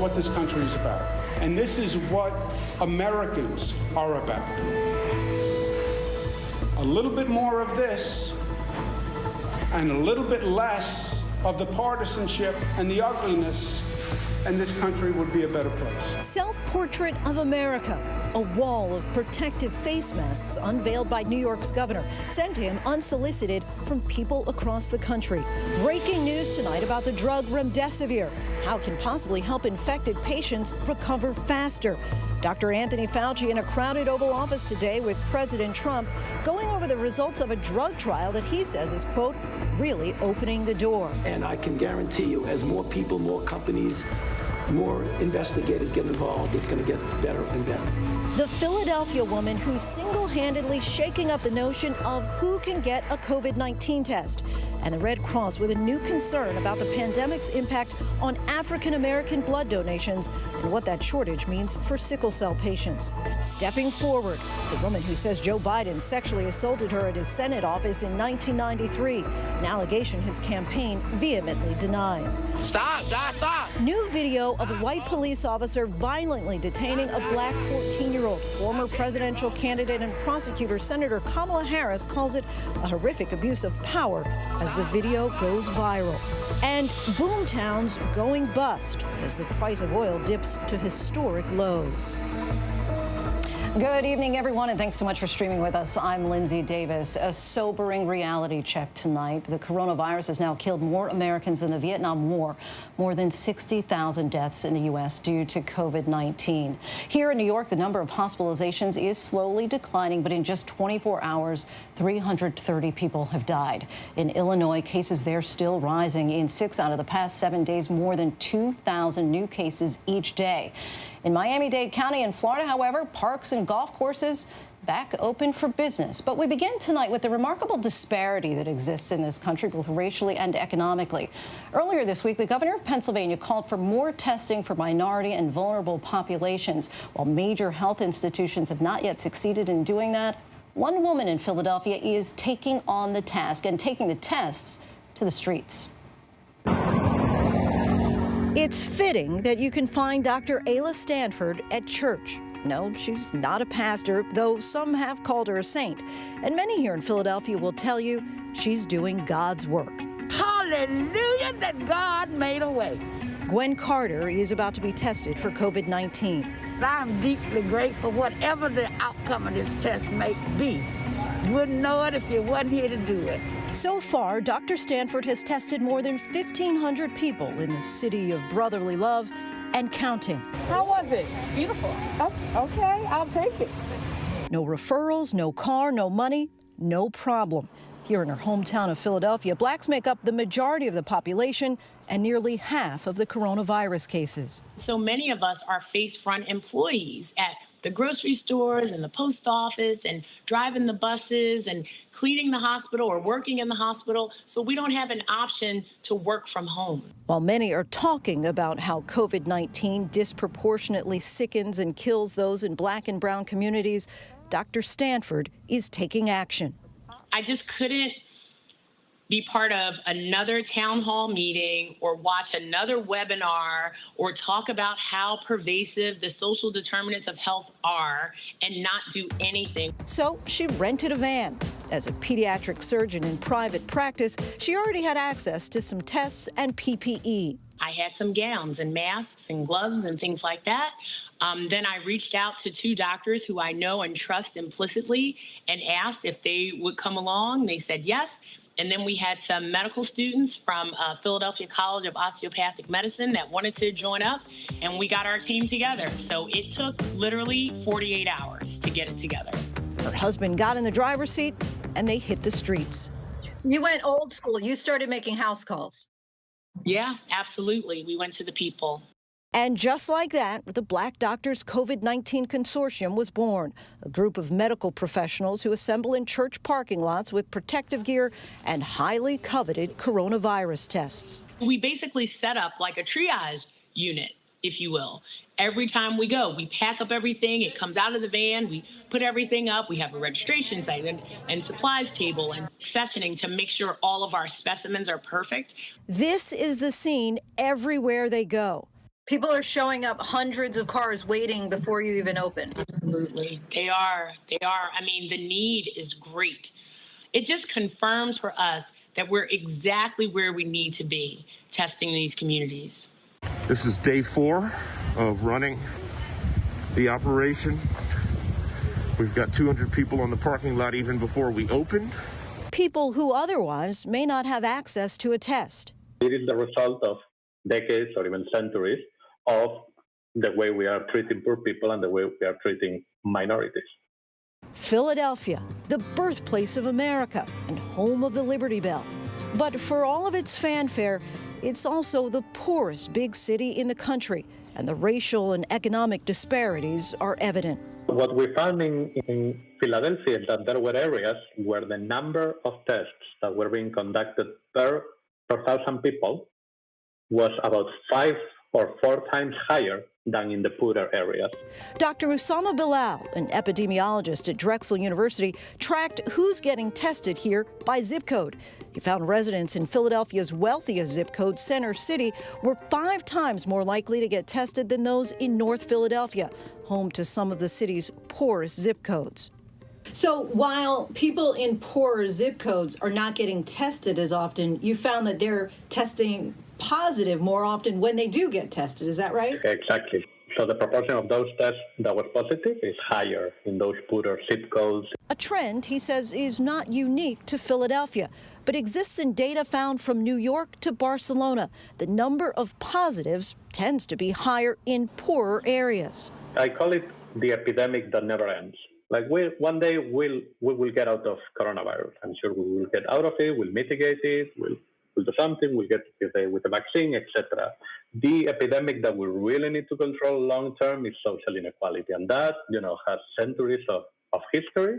what this country is about. And this is what Americans are about. A little bit more of this and a little bit less of the partisanship and the ugliness, and this country would be a better place. Self-portrait of America, a wall of protective face masks unveiled by New York's governor, sent to him unsolicited from people across the country. Breaking news tonight about the drug remdesivir. How it can possibly help infected patients recover faster. Dr. Anthony Fauci in a crowded Oval Office today with President Trump, going over the results of a drug trial that he says is, quote, really opening the door. And I can guarantee you, as more people, more companies, more investigators get involved, it's going to get better and better. The Philadelphia woman who's single-handedly shaking up the notion of who can get a COVID-19 test. And the Red Cross with a new concern about the pandemic's impact on African-American blood donations and what that shortage means for sickle cell patients. Stepping forward, the woman who says Joe Biden sexually assaulted her at his Senate office in 1993, an allegation his campaign vehemently denies. Stop, stop, stop. New video of a white police officer violently detaining a black 14-year-old. Former presidential candidate and prosecutor Senator Kamala Harris calls it a horrific abuse of power as the video goes viral. And boomtowns going bust as the price of oil dips to historic lows. Good evening, everyone, and thanks so much for streaming with us. I'm Lindsay Davis. A sobering reality check tonight. The coronavirus has now killed more Americans than the Vietnam War. More than 60,000 deaths in the U.S. due to COVID-19. Here in New York, the number of hospitalizations is slowly declining, but in just 24 hours, 330 people have died. In Illinois, cases there still rising. In 6 out of the past 7 days, more than 2,000 new cases each day. In Miami-Dade County in Florida, however, parks and golf courses back open for business. But we begin tonight with the remarkable disparity that exists in this country, both racially and economically. Earlier this week, the governor of Pennsylvania called for more testing for minority and vulnerable populations. While major health institutions have not yet succeeded in doing that, one woman in Philadelphia is taking on the task and taking the tests to the streets. It's fitting that you can find Dr. Ayla Stanford at church. No, she's not a pastor, though some have called her a saint. And many here in Philadelphia will tell you she's doing God's work. Hallelujah, that God made a way. Gwen Carter is about to be tested for COVID-19. I'm deeply grateful, whatever the outcome of this test may be. You wouldn't know it if you wasn't here to do it. So far, Dr. Stanford has tested more than 1,500 people in the city of brotherly love and counting. How was it? Beautiful. Oh, okay, I'll take it. No referrals, no car, no money, no problem. Here in her hometown of Philadelphia, blacks make up the majority of the population and nearly half of the coronavirus cases. So many of us are face-front employees at the grocery stores and the post office and driving the buses and cleaning the hospital or working in the hospital. So we don't have an option to work from home. While many are talking about how COVID-19 disproportionately sickens and kills those in black and brown communities, Dr. Stanford is taking action. I just couldn't be part of another town hall meeting or watch another webinar or talk about how pervasive the social determinants of health are and not do anything. So she rented a van. As a pediatric surgeon in private practice, she already had access to some tests and PPE. I had some gowns and masks and gloves and things like that. Then I reached out to 2 doctors who I know and trust implicitly and asked if they would come along. They said yes. And then we had some medical students from Philadelphia College of Osteopathic Medicine that wanted to join up, and we got our team together. So it took literally 48 hours to get it together. Her husband got in the driver's seat, and they hit the streets. So you went old school. You started making house calls. Yeah, absolutely. We went to the people. And just like that, the Black Doctors COVID-19 Consortium was born, a group of medical professionals who assemble in church parking lots with protective gear and highly coveted coronavirus tests. We basically set up like a triage unit, if you will. Every time we go, we pack up everything. It comes out of the van. We put everything up. We have a registration site and supplies table and accessioning to make sure all of our specimens are perfect. This is the scene everywhere they go. People are showing up, hundreds of cars waiting before you even open. Absolutely. They are. I mean, the need is great. It just confirms for us that we're exactly where we need to be testing these communities. This is day 4 of running the operation. We've got 200 people on the parking lot even before we open. People who otherwise may not have access to a test. It is the result of decades or even centuries of the way we are treating poor people and the way we are treating minorities. Philadelphia, the birthplace of America and home of the Liberty Bell. But for all of its fanfare, it's also the poorest big city in the country, and the racial and economic disparities are evident. What we found in Philadelphia is that there were areas where the number of tests that were being conducted per 1,000 people was about 5 or 4 times higher than in the poorer areas. Dr. Usama Bilal, an epidemiologist at Drexel University, tracked who's getting tested here by zip code. He found residents in Philadelphia's wealthiest zip code, Center City, were 5 times more likely to get tested than those in North Philadelphia, home to some of the city's poorest zip codes. So while people in poorer zip codes are not getting tested as often, you found that they're testing positive more often when they do get tested. Is that right? Exactly. So the proportion of those tests that was positive is higher in those poorer zip codes. A trend, he says, is not unique to Philadelphia, but exists in data found from New York to Barcelona. The number of positives tends to be higher in poorer areas. I call it the epidemic that never ends. Like one day we will get out of coronavirus. I'm sure we will get out of it, we'll mitigate it, we'll do something, we'll get with the vaccine, etc. The epidemic that we really need to control long term is social inequality, and that has centuries of history.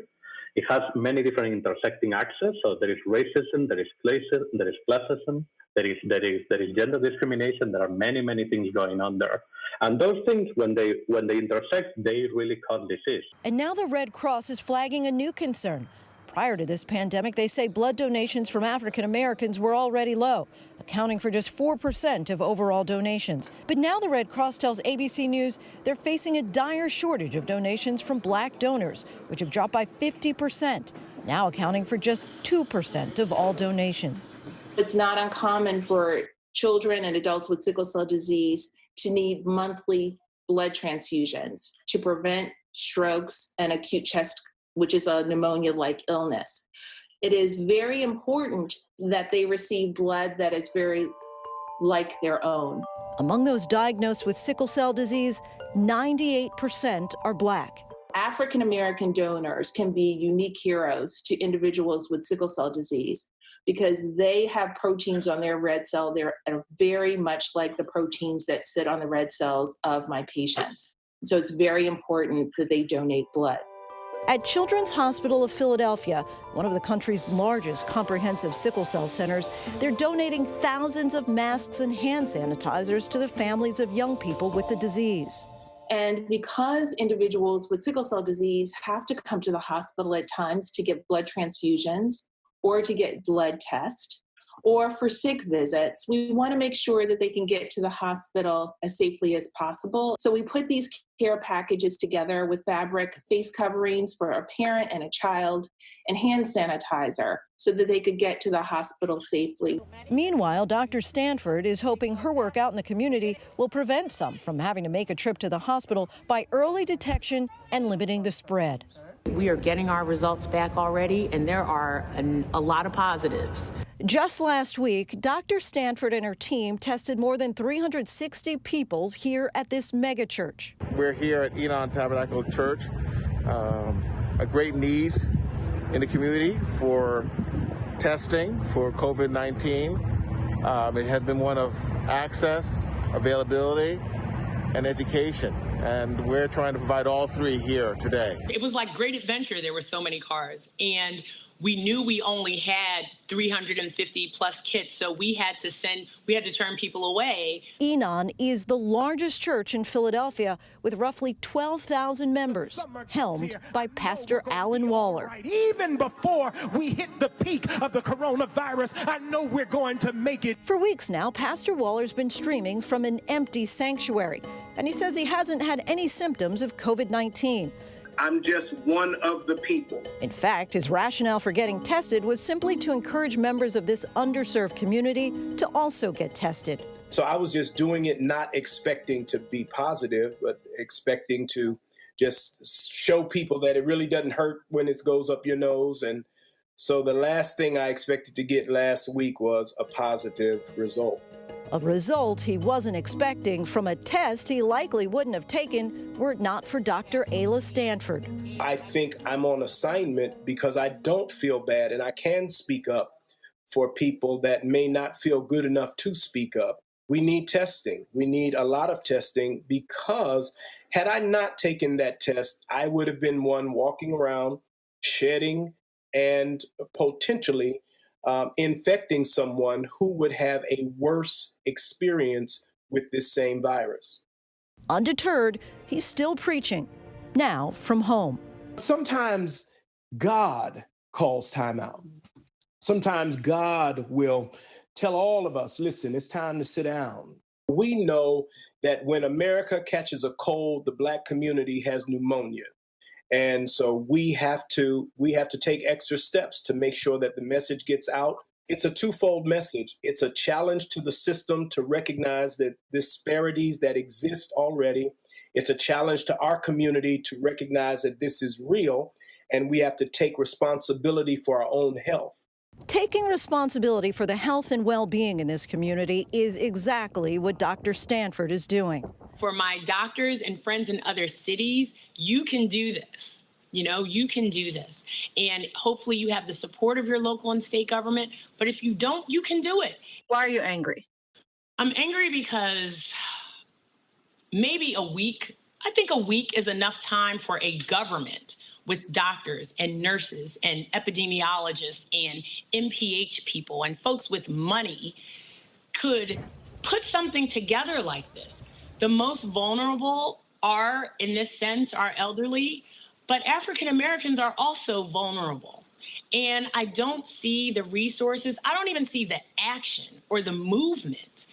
It has many different intersecting axes. So there is racism, there is classism, there is gender discrimination. There are many things going on there, and those things when they intersect, they really cause disease. And now the Red Cross is flagging a new concern. Prior to this pandemic, they say blood donations from African Americans were already low, accounting for just 4% of overall donations. But now the Red Cross tells ABC News they're facing a dire shortage of donations from black donors, which have dropped by 50%, now accounting for just 2% of all donations. It's not uncommon for children and adults with sickle cell disease to need monthly blood transfusions to prevent strokes and acute chest, which is a pneumonia-like illness. It is very important that they receive blood that is very like their own. Among those diagnosed with sickle cell disease, 98% are black. African American donors can be unique heroes to individuals with sickle cell disease because they have proteins on their red cell. They're very much like the proteins that sit on the red cells of my patients. So it's very important that they donate blood. At Children's Hospital of Philadelphia, one of the country's largest comprehensive sickle cell centers, they're donating thousands of masks and hand sanitizers to the families of young people with the disease. And because individuals with sickle cell disease have to come to the hospital at times to get blood transfusions or to get blood tests or for sick visits, we want to make sure that they can get to the hospital as safely as possible. So we put these care packages together with fabric face coverings for a parent and a child and hand sanitizer so that they could get to the hospital safely. Meanwhile, Dr. Stanford is hoping her work out in the community will prevent some from having to make a trip to the hospital by early detection and limiting the spread. We are getting our results back already, and there are a lot of positives. Just last week, Dr. Stanford and her team tested more than 360 people here at this megachurch. We're here at Enon Tabernacle Church, a great need in the community for testing for COVID-19. It has been one of access, availability, and education. And we're trying to provide all three here today. It was like great adventure. There were so many cars. And we knew we only had 350 plus kits, so we had to turn people away. Enon is the largest church in Philadelphia with roughly 12,000 members, helmed by Pastor Alan Waller. Even before we hit the peak of the coronavirus, I know we're going to make it. For weeks now, Pastor Waller's been streaming from an empty sanctuary, and he says he hasn't had any symptoms of COVID-19. I'm just one of the people. In fact, his rationale for getting tested was simply to encourage members of this underserved community to also get tested. So I was just doing it not expecting to be positive, but expecting to just show people that it really doesn't hurt when it goes up your nose. And so the last thing I expected to get last week was a positive result. A result he wasn't expecting from a test he likely wouldn't have taken were it not for Dr. Ayla Stanford. I think I'm on assignment because I don't feel bad and I can speak up for people that may not feel good enough to speak up. We need testing. We need a lot of testing because had I not taken that test, I would have been one walking around, shedding, and potentially infecting someone who would have a worse experience with this same virus. Undeterred, he's still preaching, now from home. Sometimes God calls time out. Sometimes God will tell all of us, listen, it's time to sit down. We know that when America catches a cold, the Black community has pneumonia. And so we have to take extra steps to make sure that the message gets out. It's a twofold message. It's a challenge to the system to recognize that disparities that exist already. It's a challenge to our community to recognize that this is real, and we have to take responsibility for our own health. Taking responsibility for the health and well-being in this community is exactly what Dr. Stanford is doing. For my doctors and friends in other cities, you can do this. You can do this. And hopefully you have the support of your local and state government. But if you don't, you can do it. Why are you angry? I'm angry because maybe a week, I think a week is enough time for a government with doctors and nurses and epidemiologists and MPH people and folks with money could put something together like this. The most vulnerable are, in this sense, are elderly, but African Americans are also vulnerable. And I don't see the resources, I don't even see the action or the movement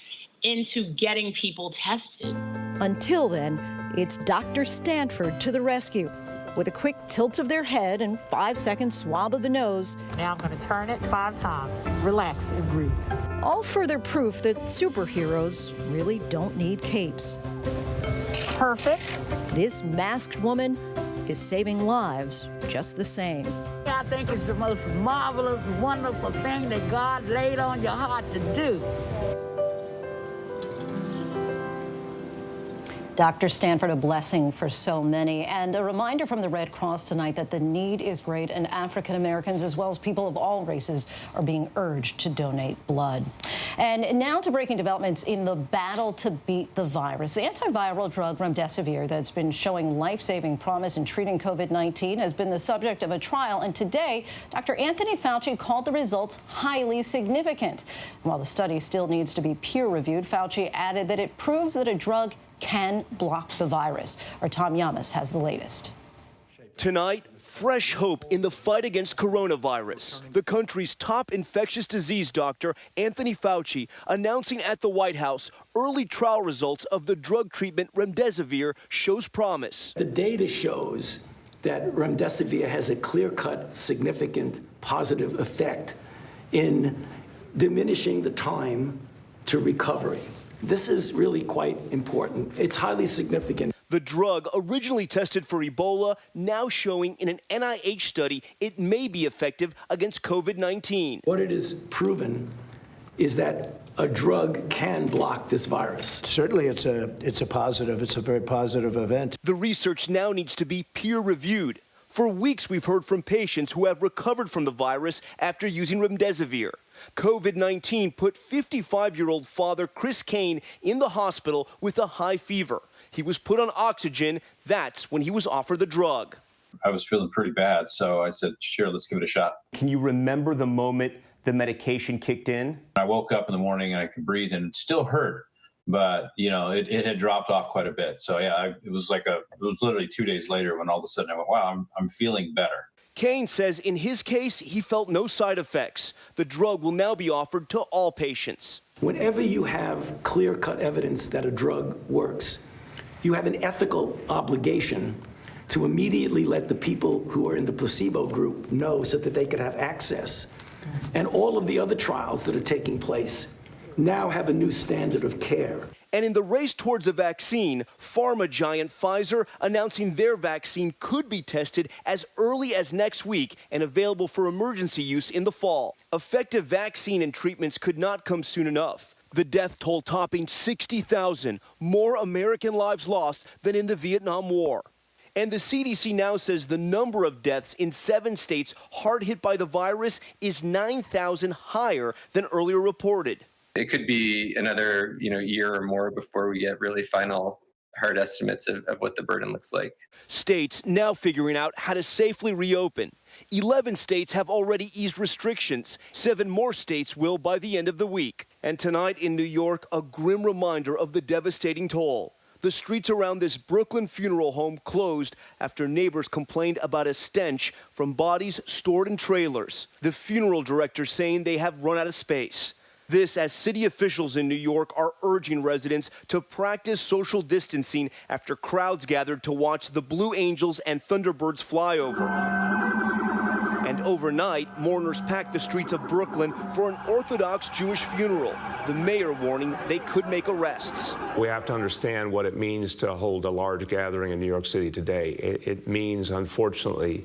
into getting people tested. Until then, it's Dr. Stanford to the rescue. With a quick tilt of their head and 5-second swab of the nose. Now I'm going to turn it 5 times. Relax and breathe. All further proof that superheroes really don't need capes. Perfect. This masked woman is saving lives just the same. I think it's the most marvelous, wonderful thing that God laid on your heart to do. Dr. Stanford, a blessing for so many. And a reminder from the Red Cross tonight that the need is great, and African Americans, as well as people of all races, are being urged to donate blood. And now to breaking developments in the battle to beat the virus. The antiviral drug remdesivir that's been showing life-saving promise in treating COVID-19 has been the subject of a trial. And today, Dr. Anthony Fauci called the results highly significant. And while the study still needs to be peer-reviewed, Fauci added that it proves that a drug can block the virus. Our Tom Yamas has the latest. Tonight, fresh hope in the fight against coronavirus. The country's top infectious disease doctor, Anthony Fauci, announcing at the White House early trial results of the drug treatment remdesivir shows promise. The data shows that remdesivir has a clear-cut, significant positive effect in diminishing the time to recovery. This is really quite important. It's highly significant. The drug, originally tested for Ebola, now showing in an NIH study it may be effective against COVID-19. What it is proven is that a drug can block this virus. Certainly it's a positive. It's a very positive event. The research now needs to be peer-reviewed. For weeks, we've heard from patients who have recovered from the virus after using remdesivir. COVID-19 put 55-year-old father Chris Kane in the hospital with a high fever. He was put on oxygen. That's when he was offered the drug. I was feeling pretty bad. So I said, sure, let's give it a shot. Can you remember the moment the medication kicked in? I woke up in the morning and I could breathe and it still hurt, but it had dropped off quite a bit. So yeah, it was literally 2 days later when all of a sudden I went, wow, I'm feeling better. Kane says in his case, he felt no side effects. The drug will now be offered to all patients. Whenever you have clear-cut evidence that a drug works, you have an ethical obligation to immediately let the people who are in the placebo group know so that they could have access. And all of the other trials that are taking place now have a new standard of care. And in the race towards a vaccine, pharma giant Pfizer announcing their vaccine could be tested as early as next week and available for emergency use in the fall. Effective vaccine and treatments could not come soon enough. The death toll topping 60,000, more American lives lost than in the Vietnam War. And the CDC now says the number of deaths in 7 states hard hit by the virus is 9,000 higher than earlier reported. It could be another year or more before we get really final hard estimates of what the burden looks like. States now figuring out how to safely reopen. 11 states have already eased restrictions. 7 more states will by the end of the week. And tonight in New York, a grim reminder of the devastating toll. The streets around this Brooklyn funeral home closed after neighbors complained about a stench from bodies stored in trailers. The funeral director saying they have run out of space. This as city officials in New York are urging residents to practice social distancing after crowds gathered to watch the Blue Angels and Thunderbirds fly over. And overnight, mourners packed the streets of Brooklyn for an Orthodox Jewish funeral. The mayor warning they could make arrests. We have to understand what it means to hold a large gathering in New York City today. It means, unfortunately,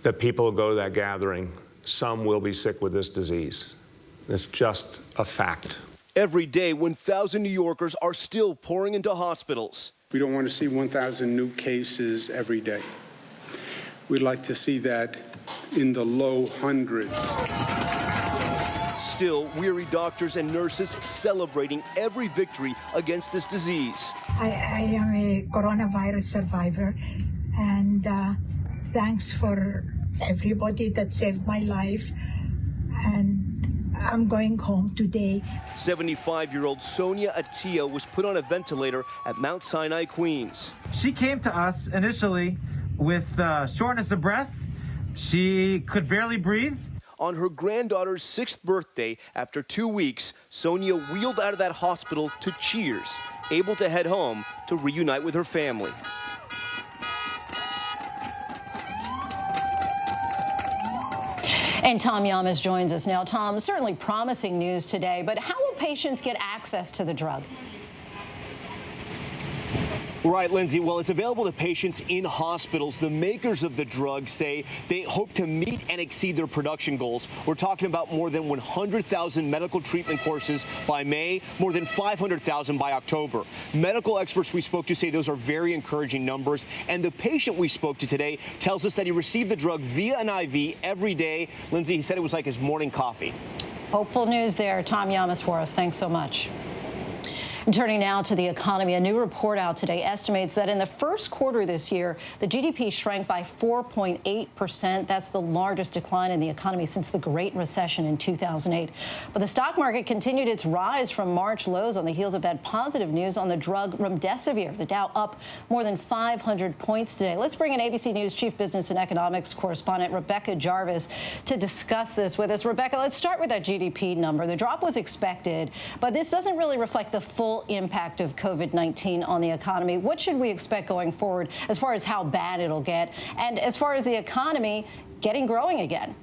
that people who go to that gathering, some will be sick with this disease. It's just a fact. Every day, 1,000 New Yorkers are still pouring into hospitals. We don't want to see 1,000 new cases every day. We'd like to see that in the low hundreds. Still, weary doctors and nurses celebrating every victory against this disease. I am a coronavirus survivor, and thanks for everybody that saved my life. And I'm going home today. 75-year-old Sonia Atia was put on a ventilator at Mount Sinai, Queens. She came to us initially with shortness of breath. She could barely breathe. On her granddaughter's 6th birthday, after 2 weeks, Sonia wheeled out of that hospital to Cheers, able to head home to reunite with her family. And Tom Llamas joins us now. Tom, certainly promising news today, but how will patients get access to the drug? Right, Lindsay. Well, it's available to patients in hospitals. The makers of the drug say they hope to meet and exceed their production goals. We're talking about more than 100,000 medical treatment courses by May, more than 500,000 by October. Medical experts we spoke to say those are very encouraging numbers. And the patient we spoke to today tells us that he received the drug via an IV every day. Lindsay, he said it was like his morning coffee. Hopeful news there. Tom Llamas for us. Thanks so much. And turning now to the economy, a new report out today estimates that in the first quarter this year, the GDP shrank by 4.8%. That's the largest decline in the economy since the Great Recession in 2008. But the stock market continued its rise from March lows on the heels of that positive news on the drug remdesivir. The Dow up more than 500 points today. Let's bring in ABC News Chief Business and Economics correspondent Rebecca Jarvis to discuss this with us. Rebecca, let's start with that GDP number. The drop was expected, but this doesn't really reflect the full impact of COVID-19 on the economy. What should we expect going forward as far as how bad it'll get and as far as the economy getting growing again?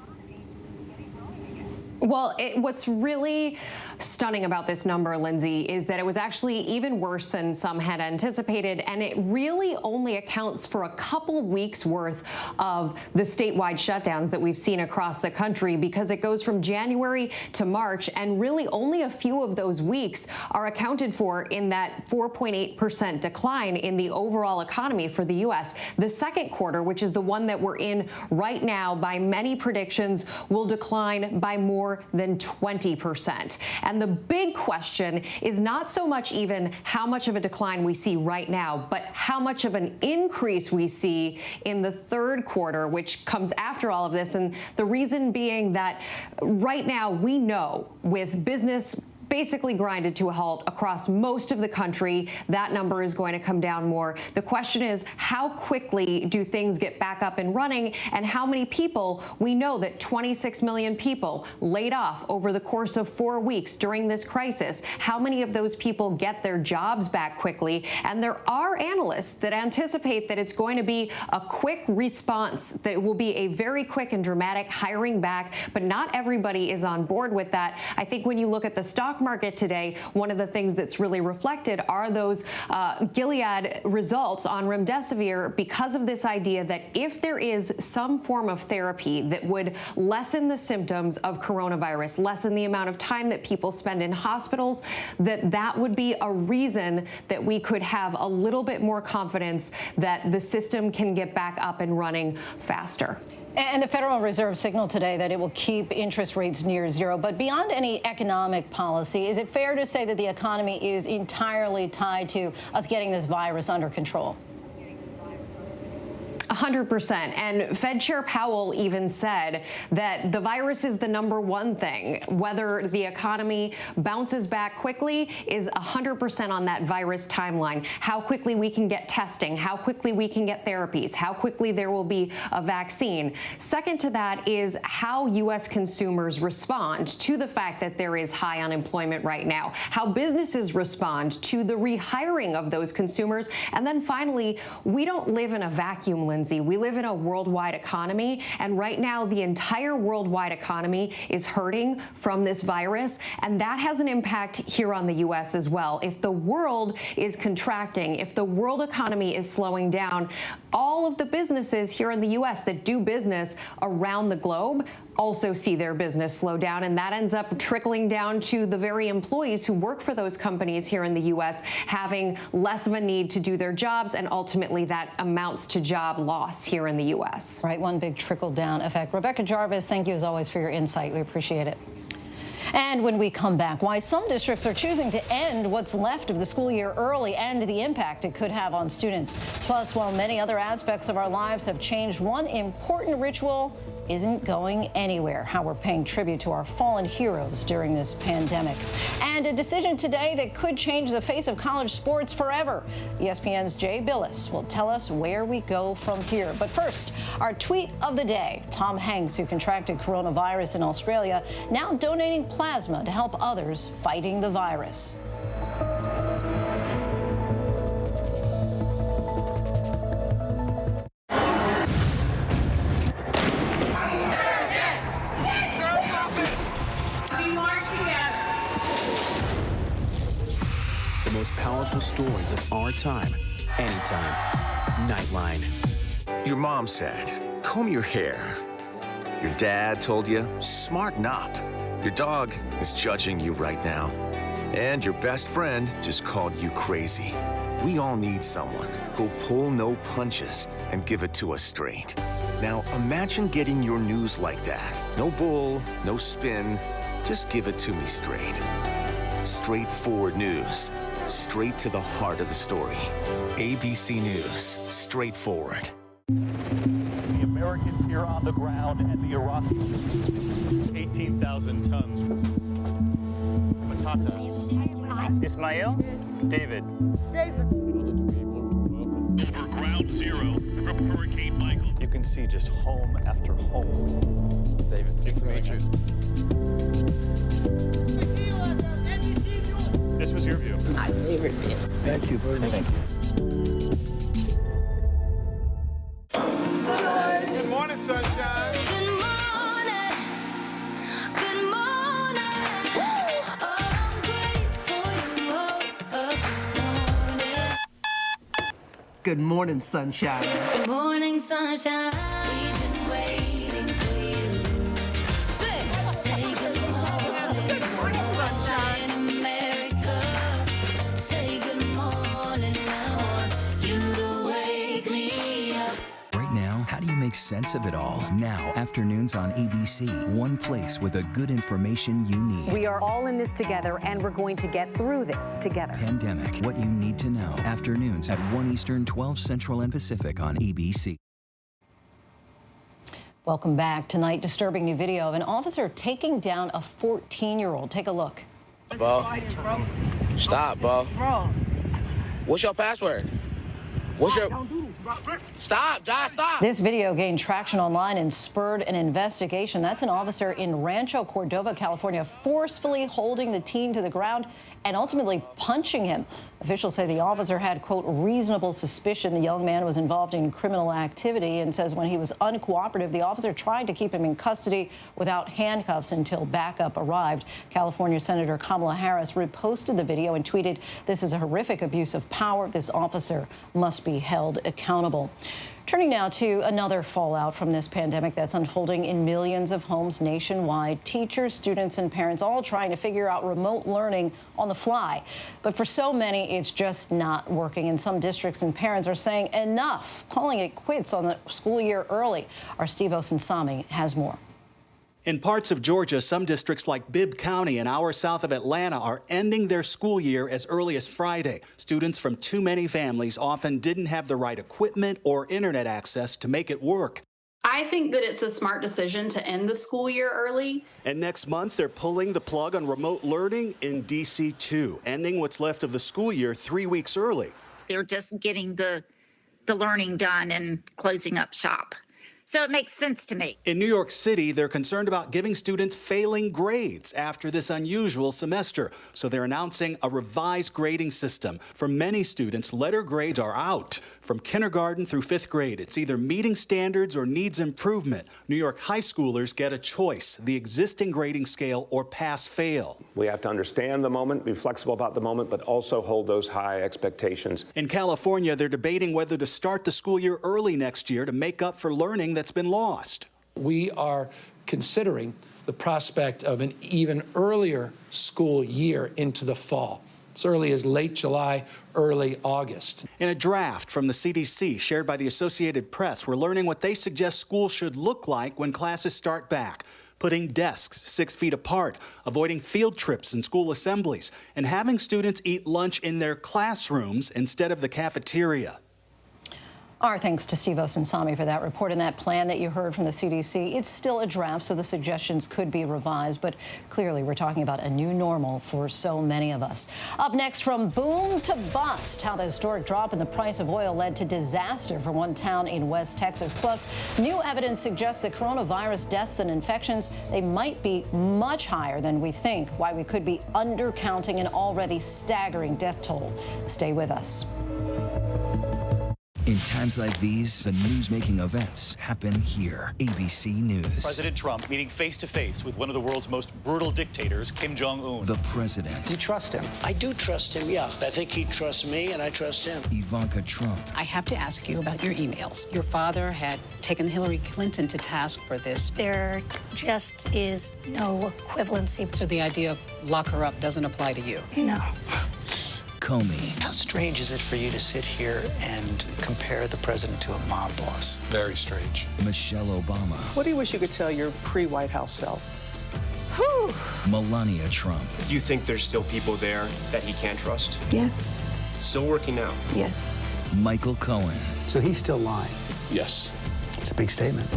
Well, what's really stunning about this number, Lindsay, is that it was actually even worse than some had anticipated, and it really only accounts for a couple weeks worth of the statewide shutdowns that we've seen across the country, because it goes from January to March, and really only a few of those weeks are accounted for in that 4.8% decline in the overall economy for the U.S. The second quarter, which is the one that we're in right now, by many predictions, will decline by more more than 20%. And the big question is not so much even how much of a decline we see right now, but how much of an increase we see in the third quarter, which comes after all of this. And the reason being that right now we know with business basically grinded to a halt across most of the country, that number is going to come down more. The question is, how quickly do things get back up and running, and how many people? We know that 26 million people laid off over the course of 4 weeks during this crisis. How many of those people get their jobs back quickly? And there are analysts that anticipate that it's going to be a quick response, that it will be a very quick and dramatic hiring back, but not everybody is on board with that. I think when you look at the stock market today, one of the things that's really reflected are those Gilead results on remdesivir, because of this idea that if there is some form of therapy that would lessen the symptoms of coronavirus, lessen the amount of time that people spend in hospitals, that would be a reason that we could have a little bit more confidence that the system can get back up and running faster. And the Federal Reserve signaled today that it will keep interest rates near zero. But beyond any economic policy, is it fair to say that the economy is entirely tied to us getting this virus under control? 100%. And Fed Chair Powell even said that the virus is the #1 thing. Whether the economy bounces back quickly is 100% on that virus timeline. How quickly we can get testing, how quickly we can get therapies, how quickly there will be a vaccine. Second to that is how U.S. consumers respond to the fact that there is high unemployment right now, how businesses respond to the rehiring of those consumers. And then finally, we don't live in a vacuum, Lindsay. We live in a worldwide economy, and right now the entire worldwide economy is hurting from this virus, and that has an impact here on the U.S. as well. If the world is contracting, if the world economy is slowing down, all of the businesses here in the U.S. that do business around the globe also see their business slow down, and that ends up trickling down to the very employees who work for those companies here in the U.S. having less of a need to do their jobs, and ultimately that amounts to job loss here in the U.S. Right, one big trickle-down effect. Rebecca Jarvis, thank you as always for your insight. We appreciate it. And when we come back, why some districts are choosing to end what's left of the school year early and the impact it could have on students. Plus, while many other aspects of our lives have changed, one important ritual isn't going anywhere. How we're paying tribute to our fallen heroes during this pandemic. And a decision today that could change the face of college sports forever. ESPN's Jay Billis will tell us where we go from here. But first, our tweet of the day. Tom Hanks, who contracted coronavirus in Australia, now donating plasma to help others fighting the virus. The most powerful stories of our time, anytime. Nightline. Your mom said, comb your hair. Your dad told you, smarten up. Your dog is judging you right now. And your best friend just called you crazy. We all need someone who'll pull no punches and give it to us straight. Now imagine getting your news like that. No bull, no spin, just give it to me straight. Straightforward news, straight to the heart of the story. ABC News, straightforward. The Americans here on the ground and the Iraqis. 18,000 tons. Patatas. Ismail? David. Over ground zero from Hurricane Michael. You can see just home after home. David, nice to meet you. This was your view. My favorite view. Thank you very much. Thank you. Good morning, sunshine. Good morning. Good morning. Oh, I'm grateful you woke up this morning. Good morning, sunshine. Good morning, sunshine. We've been waiting for you. Say good morning. Good morning, sunshine. In America. Say good morning. I want you to wake me up. Right now, How do you make sense of it all? Now, afternoons on ABC, one place with the good information you need. We are all in this together, and we're going to get through this together. Pandemic, what you need to know. Afternoons at 1 Eastern, 12 Central and Pacific on ABC. Welcome back. Tonight, disturbing new video of an officer taking down a 14-year-old. Take a look. Bro, stop, bro. What's your password? What's your... Stop, Josh, stop. This video gained traction online and spurred an investigation. That's an officer in Rancho Cordova, California, forcefully holding the teen to the ground and ultimately punching him. Officials say the officer had, quote, reasonable suspicion the young man was involved in criminal activity, and says when he was uncooperative, the officer tried to keep him in custody without handcuffs until backup arrived. California Senator Kamala Harris reposted the video and tweeted, "This is a horrific abuse of power. This officer must be held accountable." Turning now to another fallout from this pandemic that's unfolding in millions of homes nationwide. Teachers, students, and parents all trying to figure out remote learning on the fly. But for so many, it's just not working. And some districts and parents are saying enough, calling it quits on the school year early. Our Steve Osinsami has more. In parts of Georgia, some districts like Bibb County, an hour south of Atlanta, are ending their school year as early as Friday. Students from too many families often didn't have the right equipment or internet access to make it work. I think that it's a smart decision to end the school year early. And next month, they're pulling the plug on remote learning in D.C. too, ending what's left of the school year 3 weeks early. They're just getting the learning done and closing up shop. So it makes sense to me. In New York City, they're concerned about giving students failing grades after this unusual semester. So they're announcing a revised grading system. For many students, letter grades are out. From kindergarten through 5th grade, it's either meeting standards or needs improvement. New York high schoolers get a choice, the existing grading scale or pass-fail. We have to understand the moment, be flexible about the moment, but also hold those high expectations. In California, they're debating whether to start the school year early next year to make up for learning that's been lost. We are considering the prospect of an even earlier school year into the fall, as early as late July, early August. In a draft from the CDC shared by the Associated Press, we're learning what they suggest schools should look like when classes start back. Putting desks 6 feet apart, avoiding field trips and school assemblies, and having students eat lunch in their classrooms instead of the cafeteria. Our thanks to Steve Osinsami for that report. And that plan that you heard from the CDC, it's still a draft, so the suggestions could be revised. But clearly, we're talking about a new normal for so many of us. Up next, from boom to bust, how the historic drop in the price of oil led to disaster for one town in West Texas. Plus, new evidence suggests that coronavirus deaths and infections, they might be much higher than we think, why we could be undercounting an already staggering death toll. Stay with us. In times like these, the news-making events happen here. ABC News. President Trump meeting face-to-face with one of the world's most brutal dictators, Kim Jong-un. The president. You trust him? I do trust him, yeah. I think he trusts me, and I trust him. Ivanka Trump. I have to ask you about your emails. Your father had taken Hillary Clinton to task for this. There just is no equivalency. So the idea of lock her up doesn't apply to you? No. Comey. How strange is it for you to sit here and compare the president to a mob boss? Very strange. Michelle Obama. What do you wish you could tell your pre-White House self? Whew. Melania Trump. Do you think there's still people there that he can't trust? Yes. Still working now? Yes. Michael Cohen. So he's still lying? Yes. It's a big statement.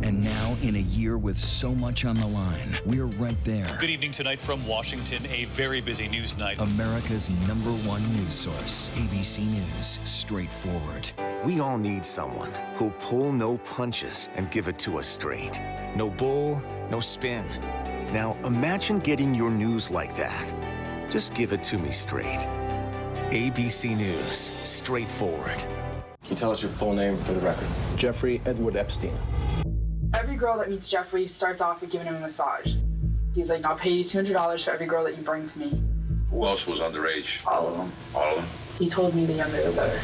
And now, in a year with so much on the line, we're right there. Good evening tonight from Washington, a very busy news night. America's #1 news source, ABC News, straightforward. We all need someone who'll pull no punches and give it to us straight. No bull, no spin. Now imagine getting your news like that. Just give it to me straight. ABC News, straightforward. Can you tell us your full name for the record? Jeffrey Edward Epstein. Every girl that meets Jeffrey starts off with giving him a massage. He's like, I'll pay you $200 for every girl that you bring to me. Who else was underage? All of them. All of them? He told me the younger the better.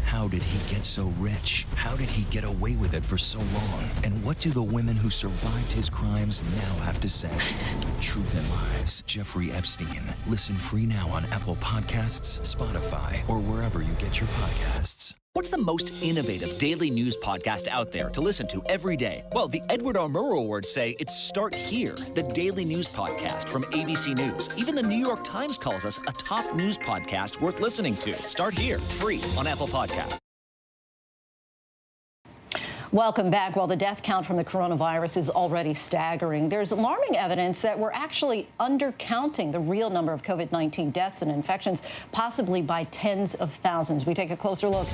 How did he get so rich? How did he get away with it for so long? And what do the women who survived his crimes now have to say? Truth and Lies, Jeffrey Epstein. Listen free now on Apple Podcasts, Spotify, or wherever you get your podcasts. What's the most innovative daily news podcast out there to listen to every day? Well, the Edward R. Murrow Awards say it's Start Here, the daily news podcast from ABC News. Even the New York Times calls us a top news podcast worth listening to. Start Here, free on Apple Podcasts. Welcome back. While the death count from the coronavirus is already staggering, there's alarming evidence that we're actually undercounting the real number of COVID-19 deaths and infections, possibly by tens of thousands. We take a closer look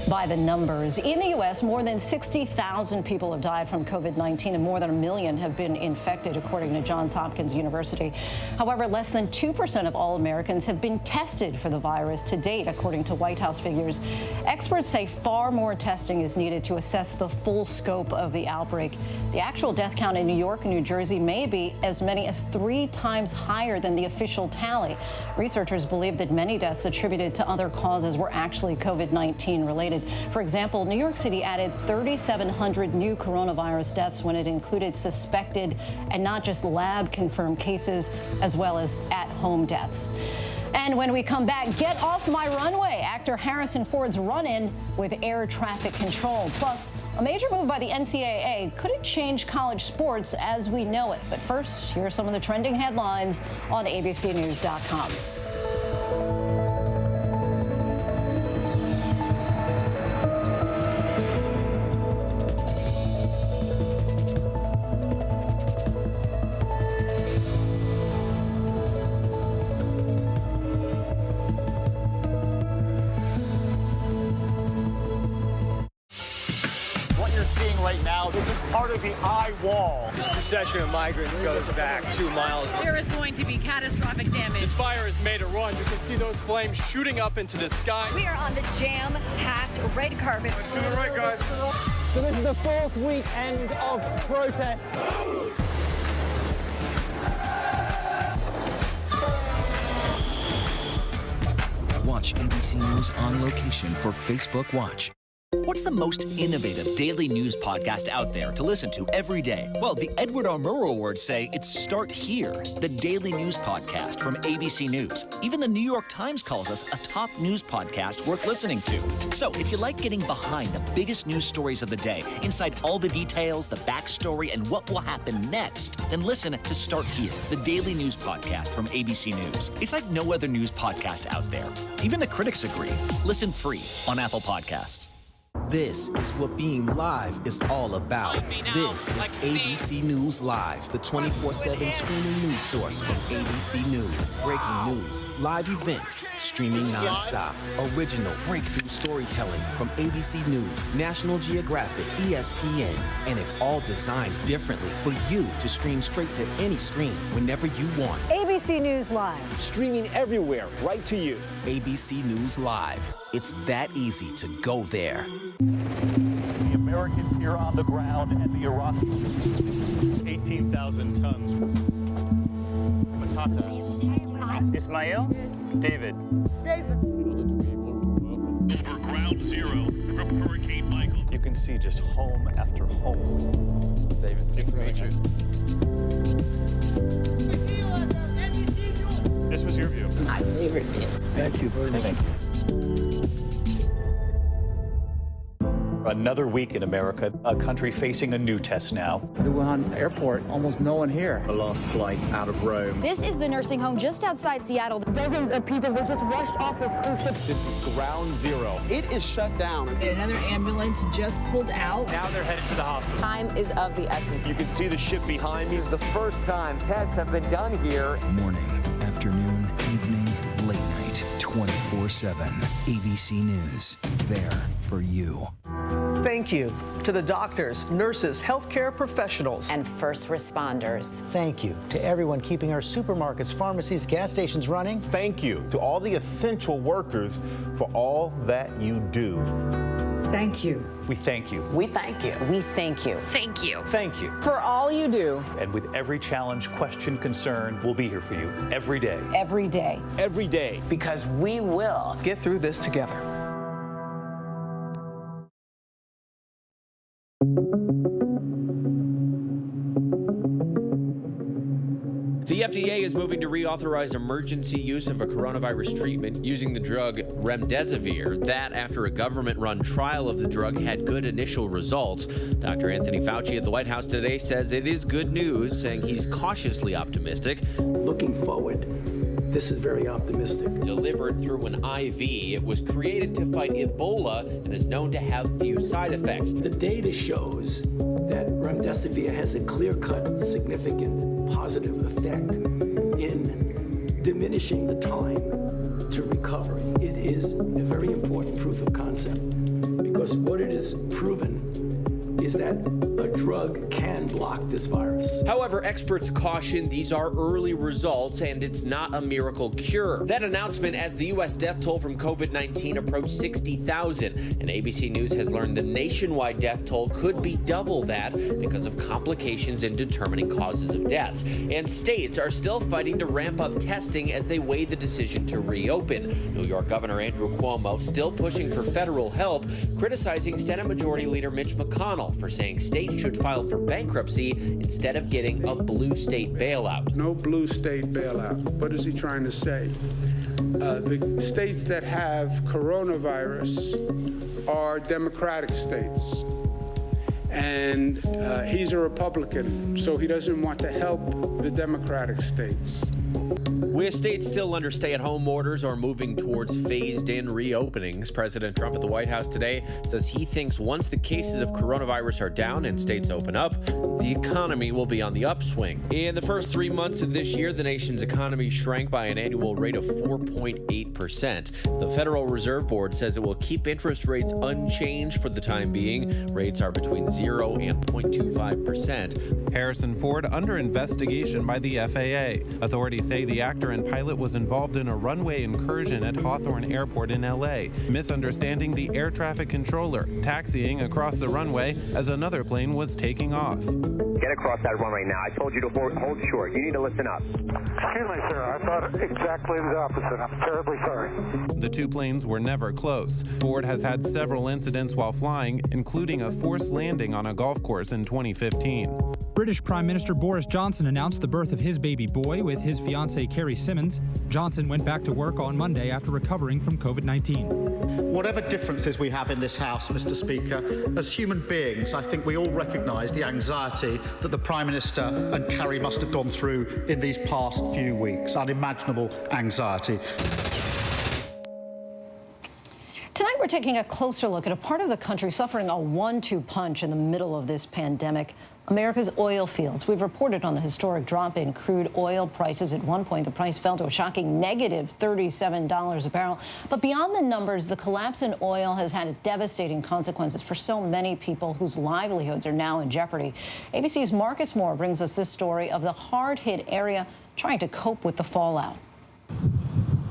by the numbers. In the U.S., more than 60,000 people have died from COVID-19 and more than 1 million have been infected, according to Johns Hopkins University. However, less than 2% of all Americans have been tested for the virus to date, according to White House figures. Experts say far more testing is needed to assess the full scope of the outbreak. The actual death count in New York and New Jersey may be as many as 3 times higher than the official tally. Researchers believe that many deaths attributed to other causes were actually COVID-19 related. For example, New York City added 3,700 new coronavirus deaths when it included suspected and not just lab-confirmed cases, as well as at-home deaths. And when we come back, Get Off My Runway, actor Harrison Ford's run-in with air traffic control. Plus, a major move by the NCAA. Could it change college sports as we know it? But first, here are some of the trending headlines on abcnews.com. Right now, this is part of the eye wall. This procession of migrants goes back 2 miles. There is going to be catastrophic damage. This fire has made a run. You can see those flames shooting up into the sky. We are on the jam-packed red carpet. To the right, guys. So this is the 4th weekend of protest. Watch ABC News on location for Facebook Watch. What's the most innovative daily news podcast out there to listen to every day? Well, the Edward R. Murrow Awards say it's Start Here, the daily news podcast from ABC News. Even the New York Times calls us a top news podcast worth listening to. So if you like getting behind the biggest news stories of the day, inside all the details, the backstory, and what will happen next, then listen to Start Here, the daily news podcast from ABC News. It's like no other news podcast out there. Even the critics agree. Listen free on Apple Podcasts. This is what being live is all about. This is ABC News Live, the 24/7 streaming news source from ABC News. Breaking news, live events, streaming nonstop. Original breakthrough storytelling from ABC News, National Geographic, ESPN, and it's all designed differently for you to stream straight to any screen whenever you want. ABC News Live. Streaming everywhere, right to you. ABC News Live. It's that easy to go there. The Americans here on the ground and the Iraqis, 18,000 tons. Patatas. Ismail? David. Over ground zero from Hurricane Michael. You can see just home after home. David, nice to meet you. This was your view. My favorite view. Thank you very much. Another week in America, a country facing a new test now. The Wuhan airport, almost no one here. The last flight out of Rome. This is the nursing home just outside Seattle. Dozens of people were just rushed off this cruise ship. This is ground zero. It is shut down. Another ambulance just pulled out. Now they're headed to the hospital. Time is of the essence. You can see the ship behind me. This is the first time tests have been done here. Morning, afternoon, evening, late night, 24/7. ABC News. There for you. Thank you to the doctors, nurses, healthcare professionals, and first responders. Thank you to everyone keeping our supermarkets, pharmacies, gas stations running. Thank you to all the essential workers for all that you do. Thank you. We thank you. We thank you. We thank you. Thank you. Thank you. For all you do. And with every challenge, question, concern, we'll be here for you every day. Every day. Every day. Because we will get through this together. The FDA is moving to reauthorize emergency use of a coronavirus treatment using the drug remdesivir. That after a government-run trial of the drug had good initial results. Dr. Anthony Fauci at the White House today says it is good news, saying he's cautiously optimistic. Looking forward, this is very optimistic. Delivered through an IV, it was created to fight Ebola and is known to have few side effects. The data shows that remdesivir has a clear-cut, significant positive effect in diminishing the time to recovery. It is a very important proof of concept because what it is proven is that a drug can block this virus. However, experts caution these are early results and it's not a miracle cure. That announcement as the U.S. death toll from COVID-19 approached 60,000, and ABC News has learned the nationwide death toll could be double that because of complications in determining causes of deaths. And states are still fighting to ramp up testing as they weigh the decision to reopen. New York Governor Andrew Cuomo still pushing for federal help, criticizing Senate Majority Leader Mitch McConnell for saying states should file for bankruptcy instead of getting a blue state bailout. No blue state bailout. What is he trying to say? The states that have coronavirus are Democratic states. And he's a Republican, so he doesn't want to help the Democratic states. With states still under stay-at-home orders or moving towards phased-in reopenings, President Trump at the White House today says he thinks once the cases of coronavirus are down and states open up, the economy will be on the upswing. In the first 3 months of this year, the nation's economy shrank by an annual rate of 4.8%. The Federal Reserve Board says it will keep interest rates unchanged for the time being. Rates are between 0 and 0.25%. Harrison Ford under investigation by the FAA. Authorities say the actor and pilot was involved in a runway incursion at Hawthorne Airport in L.A., misunderstanding the air traffic controller, taxiing across the runway as another plane was taking off. Get across that runway now. I told you to hold short. You need to listen up. Excuse me, sir. I thought exactly the opposite. I'm terribly sorry. The two planes were never close. Ford has had several incidents while flying, including a forced landing on a golf course in 2015. British Prime Minister Boris Johnson announced the birth of his baby boy with his fiancée Carrie Simmons. Johnson went back to work on Monday after recovering from COVID-19. Whatever differences we have in this House, Mr. Speaker, as human beings, I think we all recognise the anxiety that the Prime Minister and Carrie must have gone through in these past few weeks. Unimaginable anxiety. Tonight, we're taking a closer look at a part of the country suffering a one-two punch in the middle of this pandemic. America's oil fields. We've reported on the historic drop in crude oil prices. At one point, the price fell to a shocking negative $37 a barrel. But beyond the numbers, the collapse in oil has had devastating consequences for so many people whose livelihoods are now in jeopardy. ABC's Marcus Moore brings us this story of the hard-hit area trying to cope with the fallout.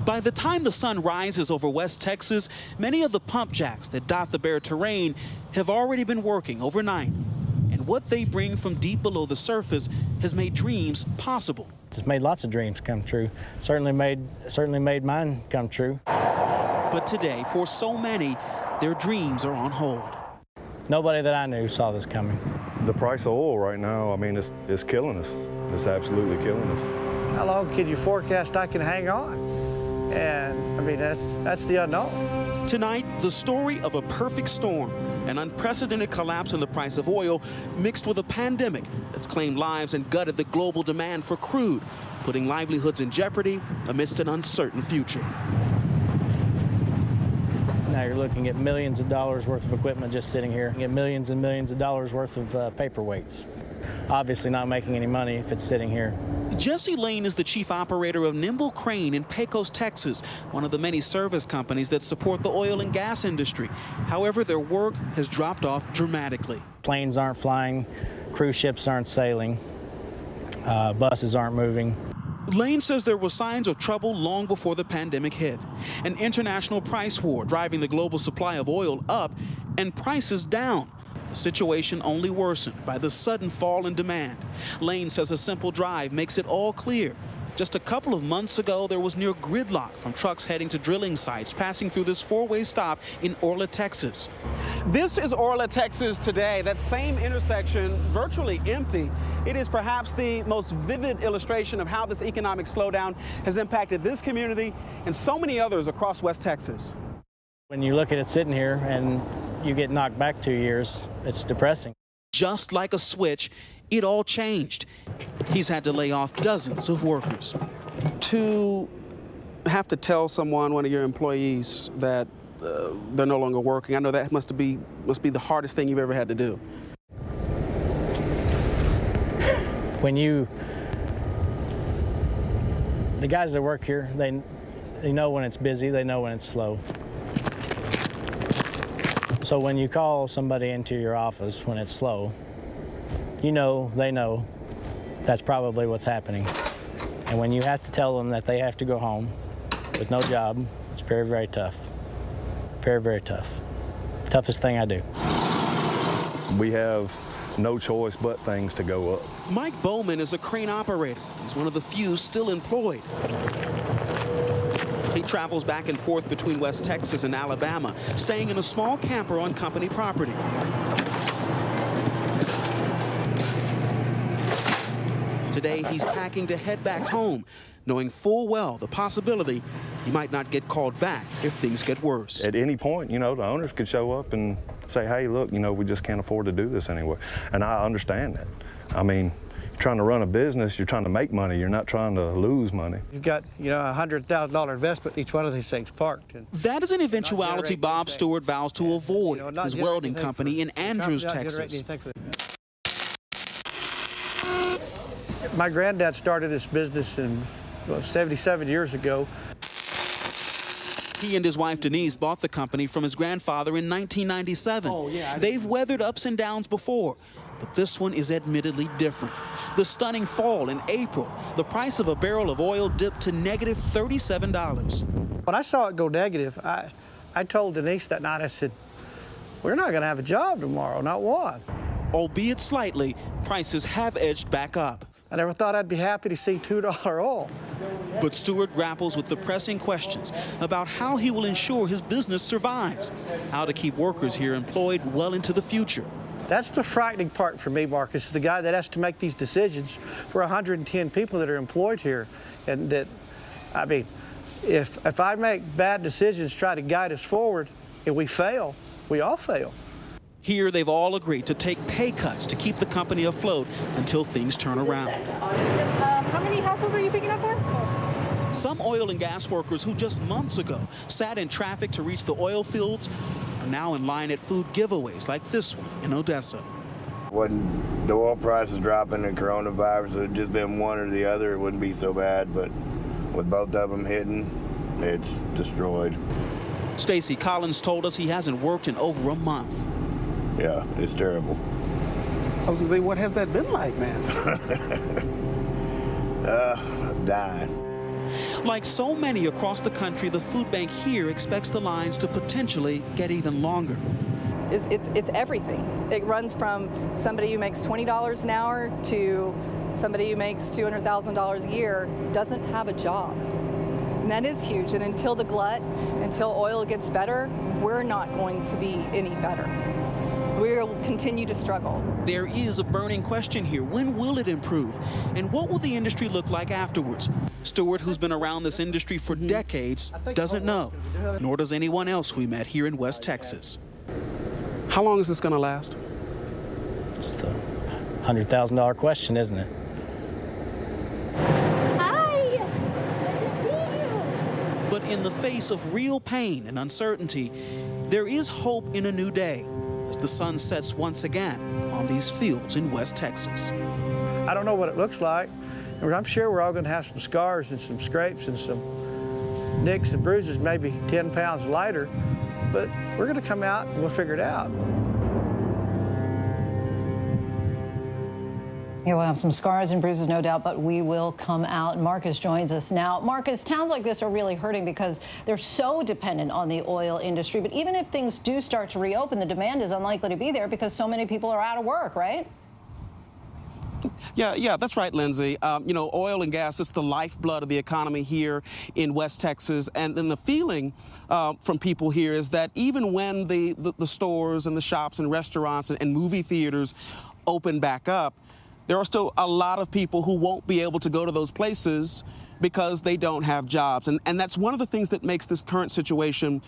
By the time the sun rises over West Texas, many of the pump jacks that dot the bare terrain have already been working overnight. And what they bring from deep below the surface has made dreams possible. It's made lots of dreams come true. Certainly made mine come true. But today, for so many, their dreams are on hold. Nobody that I knew saw this coming. The price of oil right now, I mean, it's killing us. It's absolutely killing us. How long can you forecast I can hang on? And, I mean, that's the unknown. Tonight, the story of a perfect storm, an unprecedented collapse in the price of oil mixed with a pandemic that's claimed lives and gutted the global demand for crude, putting livelihoods in jeopardy amidst an uncertain future. Now you're looking at millions of dollars worth of equipment just sitting here. You get millions and millions of dollars worth of paperweights. Obviously not making any money if it's sitting here. Jesse Lane is the chief operator of Nimble Crane in Pecos, Texas, one of the many service companies that support the oil and gas industry. However, their work has dropped off dramatically. Planes aren't flying, cruise ships aren't sailing, buses aren't moving. Lane says there were signs of trouble long before the pandemic hit. An international price war driving the global supply of oil up and prices down. The situation only worsened by the sudden fall in demand. Lane says a simple drive makes it all clear. Just a couple of months ago, there was near gridlock from trucks heading to drilling sites passing through this four-way stop in Orla, Texas. This is Orla, Texas today. That same intersection virtually empty. It is perhaps the most vivid illustration of how this economic slowdown has impacted this community and so many others across West Texas. When you look at it sitting here and you get knocked back 2 years, it's depressing. Just like a switch, it all changed. He's had to lay off dozens of workers. To have to tell someone, one of your employees, that they're no longer working, I know that must be the hardest thing you've ever had to do. The guys that work here, they know when it's busy, they know when it's slow. So when you call somebody into your office when it's slow, they know that's probably what's happening. And when you have to tell them that they have to go home with no job, it's very, very tough. Very, very tough. Toughest thing I do. We have no choice but things to go up. Mike Bowman is a crane operator. He's one of the few still employed. He travels back and forth between West Texas and Alabama, staying in a small camper on company property. Today, he's packing to head back home, knowing full well the possibility he might not get called back if things get worse. At any point, the owners could show up and say, hey, look, we just can't afford to do this anymore. And I understand that. I mean, you're trying to run a business, you're trying to make money, you're not trying to lose money. You've got, a $100,000 investment in each one of these things parked. That is an eventuality Bob Stewart vows to avoid, his welding company in Andrews, Texas. My granddad started this business 77 years ago. He and his wife Denise bought the company from his grandfather in 1997. They've weathered ups and downs before, but this one is admittedly different. The stunning fall in April, the price of a barrel of oil dipped to negative $37. When I saw it go negative, I told Denise that night, I said, we're not going to have a job tomorrow, not one. Albeit slightly, prices have edged back up. I never thought I'd be happy to see $2 oil. But Stewart grapples with the pressing questions about how he will ensure his business survives, how to keep workers here employed well into the future. That's the frightening part for me, Marcus, the guy that has to make these decisions for 110 people that are employed here. And that, if I make bad decisions, try to guide us forward, and we fail, we all fail. Here, they've all agreed to take pay cuts to keep the company afloat until things turn around. How many households are you picking up for? Some oil and gas workers who just months ago sat in traffic to reach the oil fields are now in line at food giveaways like this one in Odessa. When the oil prices dropping and coronavirus, it had just been one or the other, it wouldn't be so bad, but with both of them hitting, it's destroyed. Stacy Collins told us he hasn't worked in over a month. Yeah, it's terrible. I was gonna say, what has that been like, man? Dying. Like so many across the country, the food bank here expects the lines to potentially get even longer. It's everything. It runs from somebody who makes $20 an hour to somebody who makes $200,000 a year, doesn't have a job. And that is huge. And until the glut, until oil gets better, we're not going to be any better. We will continue to struggle. There is a burning question here. When will it improve? And what will the industry look like afterwards? Stewart, who's been around this industry for decades, doesn't know, nor does anyone else we met here in West Texas. How long is this going to last? It's the $100,000 question, isn't it? Hi! Good to see you! But in the face of real pain and uncertainty, there is hope in a new day as the sun sets once again on these fields in West Texas. I don't know what it looks like. I'm sure we're all going to have some scars and some scrapes and some nicks and bruises, maybe 10 pounds lighter, but we're going to come out and we'll figure it out. Yeah, we'll have some scars and bruises, no doubt, but we will come out. Marcus joins us now. Marcus, towns like this are really hurting because they're so dependent on the oil industry. But even if things do start to reopen, the demand is unlikely to be there because so many people are out of work, right? Yeah, that's right, Lindsay. You know, oil and gas, it's the lifeblood of the economy here in West Texas. And then the feeling from people here is that even when the stores and the shops and restaurants and movie theaters open back up, there are still a lot of people who won't be able to go to those places because they don't have jobs. And that's one of the things that makes this current situation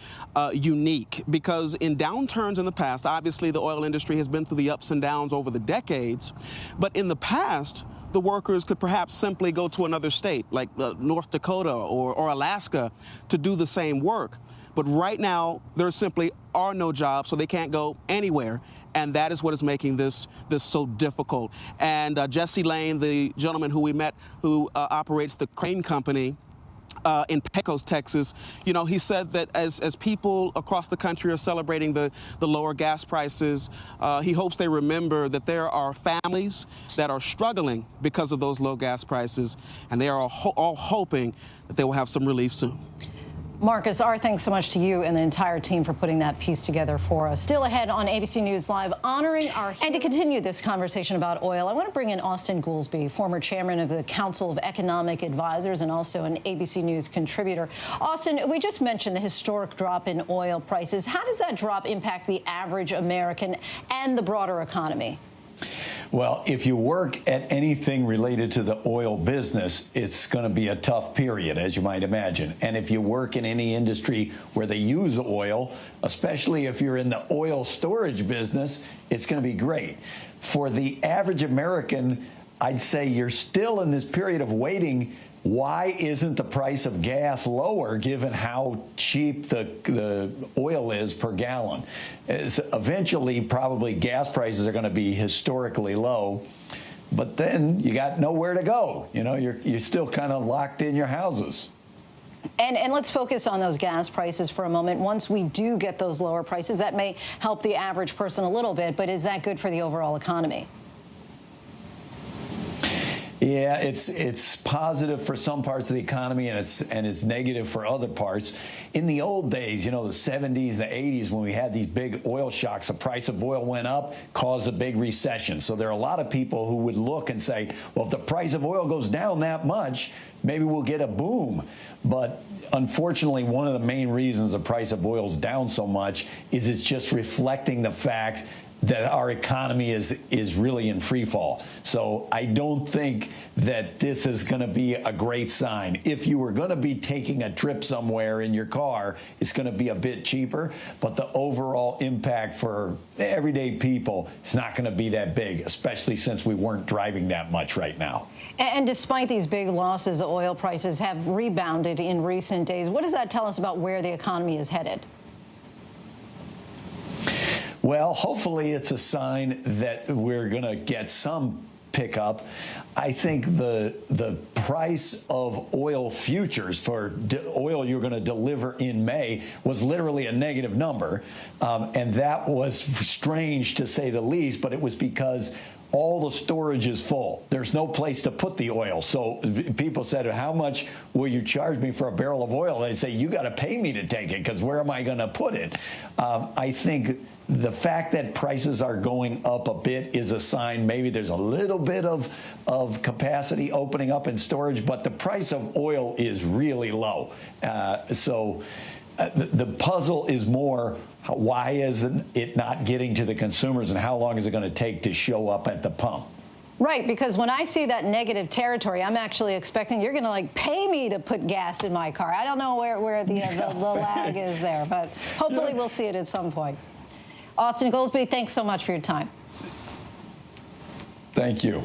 unique, because in downturns in the past, obviously the oil industry has been through the ups and downs over the decades, but in the past, the workers could perhaps simply go to another state like North Dakota or Alaska to do the same work. But right now, there simply are no jobs, so they can't go anywhere. And that is what is making this so difficult. And Jesse Lane, the gentleman who we met, who operates the crane company in Pecos, Texas, you know, he said that as people across the country are celebrating the lower gas prices, he hopes they remember that there are families that are struggling because of those low gas prices, and they are all hoping that they will have some relief soon. Marcus, our thanks so much to you and the entire team for putting that piece together for us. Still ahead on ABC News Live, honoring our... And to continue this conversation about oil, I want to bring in Austin Goolsbee, former chairman of the Council of Economic Advisors and also an ABC News contributor. Austin, we just mentioned the historic drop in oil prices. How does that drop impact the average American and the broader economy? Well, if you work at anything related to the oil business, it's going to be a tough period, as you might imagine. And if you work in any industry where they use oil, especially if you're in the oil storage business, it's going to be great. For the average American, I'd say you're still in this period of waiting. Why isn't the price of gas lower given how cheap the oil is per gallon? Eventually, probably gas prices are going to be historically low, but then you got nowhere to go. You know, you're still kind of locked in your houses. And let's focus on those gas prices for a moment. Once we do get those lower prices, that may help the average person a little bit, but is that good for the overall economy? Yeah, it's positive for some parts of the economy, and it's negative for other parts. In the old days, you know, the 70s, the 80s, when we had these big oil shocks, the price of oil went up, caused a big recession. So there are a lot of people who would look and say, well, if the price of oil goes down that much, maybe we'll get a boom. But unfortunately, one of the main reasons the price of oil is down so much is it's just reflecting the fact that our economy is really in free fall. So I don't think that this is going to be a great sign. If you were going to be taking a trip somewhere in your car, it's going to be a bit cheaper, but the overall impact for everyday people is not going to be that big, especially since we weren't driving that much right now. And despite these big losses, oil prices have rebounded in recent days. What does that tell us about where the economy is headed? Well, hopefully it's a sign that we're going to get some pickup. I think the price of oil futures for oil you're going to deliver in May was literally a negative number. And that was strange to say the least, but it was because all the storage is full. There's no place to put the oil. So people said, how much will you charge me for a barrel of oil? They say, you got to pay me to take it, because where am I going to put it? I think the fact that prices are going up a bit is a sign maybe there's a little bit of capacity opening up in storage, but the price of oil is really low. So the puzzle is more, why is it not getting to the consumers, and how long is it going to take to show up at the pump? Right, because when I see that negative territory, I'm actually expecting you're going to like pay me to put gas in my car. I don't know where the lag is there, but hopefully we'll see it at some point. Austin Goolsbee, thanks so much for your time. Thank you.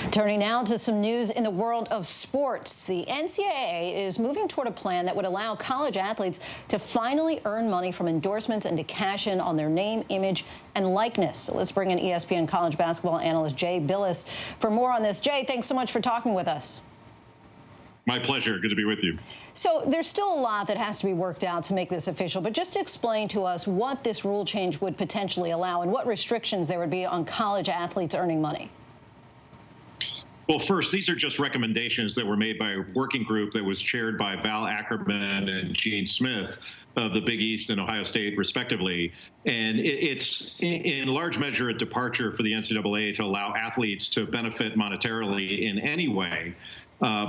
Turning now to some news in the world of sports. The NCAA is moving toward a plan that would allow college athletes to finally earn money from endorsements and to cash in on their name, image, and likeness. So let's bring in ESPN college basketball analyst Jay Bilas for more on this. Jay, thanks so much for talking with us. My pleasure. Good to be with you. So there's still a lot that has to be worked out to make this official, but just explain to us what this rule change would potentially allow and what restrictions there would be on college athletes earning money. Well, first, these are just recommendations that were made by a working group that was chaired by Val Ackerman and Gene Smith of the Big East and Ohio State, respectively. And it's in large measure a departure for the NCAA to allow athletes to benefit monetarily in any way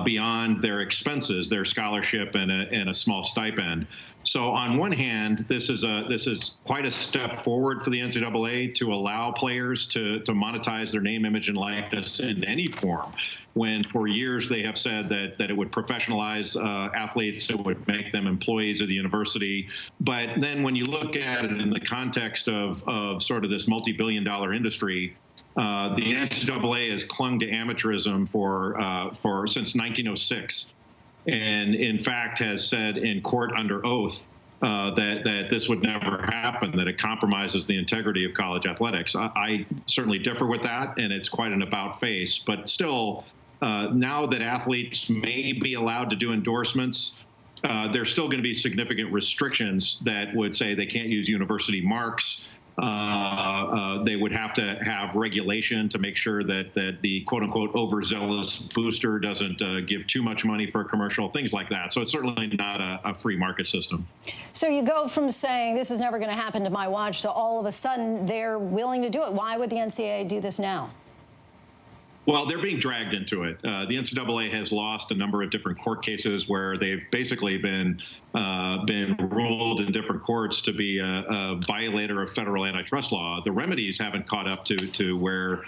beyond their expenses, their scholarship and a small stipend. So on one hand, this is quite a step forward for the NCAA to allow players to monetize their name, image, and likeness in any form, when for years they have said that it would professionalize athletes, it would make them employees of the university. But then when you look at it in the context of sort of this multi-billion-dollar industry, the NCAA has clung to amateurism for since 1906. And in fact has said in court under oath that this would never happen, that it compromises the integrity of college athletics. I certainly differ with that, and it's quite an about face. But still, now that athletes may be allowed to do endorsements, there's still going to be significant restrictions that would say they can't use university marks. They would have to have regulation to make sure that the quote-unquote overzealous booster doesn't give too much money for a commercial, things like that. So it's certainly not a free market system. So you go from saying this is never going to happen to my watch to all of a sudden they're willing to do it. Why would the NCAA do this now? Well, they're being dragged into it. The NCAA has lost a number of different court cases where they've basically been ruled in different courts to be a violator of federal antitrust law. The remedies haven't caught up to where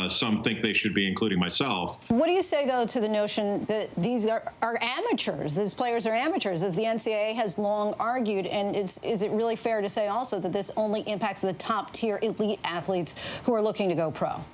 some think they should be, including myself. What do you say, though, to the notion that these are amateurs? These players are amateurs, as the NCAA has long argued. And is it really fair to say also that this only impacts the top-tier elite athletes who are looking to go pro?